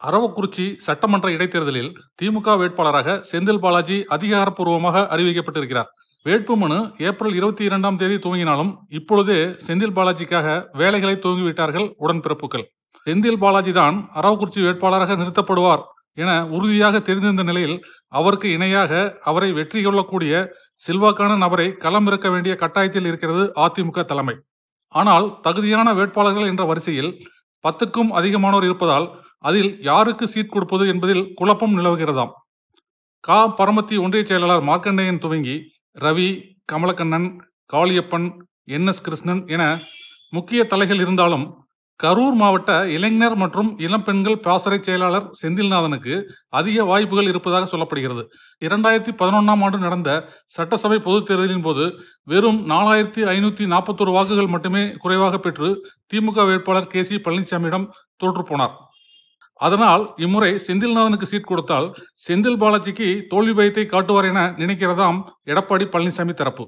அரவக்குறிச்சி சட்டமன்ற இடைத்தேர்தலில் திமுக வேட்பாளராக செந்தில் பாலாஜி அதிகாரப்பூர்வமாக அறிவிக்கப்பட்டிருக்கிறார். வேட்புமனு ஏப்ரல் 22ஆம் தேதி துவங்கினாலும் இப்பொழுதே செந்தில் பாலாஜிக்காக வேலைகளை துவங்கிவிட்டார்கள் உடன்பிறப்புகள். செந்தில் பாலாஜி தான் அரவக்குறிச்சி வேட்பாளராக நிறுத்தப்படுவார் என உறுதியாக தெரிந்திருந்த நிலையில் அவருக்கு இணையாக அவரை வெற்றி கொள்ளக்கூடிய செல்வாக்கான நபரை களமிறக்க வேண்டிய கட்டாயத்தில் இருக்கிறது அதிமுக தலைமை. ஆனால் தகுதியான வேட்பாளர்கள் என்ற வரிசையில் 10க்கும் அதிகமானோர் இருப்பதால் அதில் யாருக்கு சீட் கொடுப்பது என்பதில் குழப்பம் நிலவுகிறதாம். பரமத்தி ஒன்றிய செயலாளர் மார்க்கண்டேயன் துவங்கி ரவி, கமலக்கண்ணன், காளியப்பன், NS கிருஷ்ணன் என முக்கிய தலைகள் இருந்தாலும் கரூர் மாவட்ட இளைஞர் மற்றும் இளம்பெண்கள் பாசறை செயலாளர் செந்தில்நாதனுக்கு அதிக வாய்ப்புகள் இருப்பதாக சொல்லப்படுகிறது. 2011ஆம் ஆண்டு நடந்த சட்டசபை பொதுத் தேர்தலின் போது வெறும் 4541 வாக்குகள் மட்டுமே குறைவாக பெற்று திமுக வேட்பாளர் KC பழனிசாமியிடம் தோற்றுப்போனார். அதனால் இம்முறை செந்தில்நாதனுக்கு சீட் கொடுத்தால் செந்தில் பாலாஜிக்கு தோல்வி பயத்தை காட்டுவார் என நினைக்கிறதாம் எடப்பாடி பழனிசாமி தரப்பு.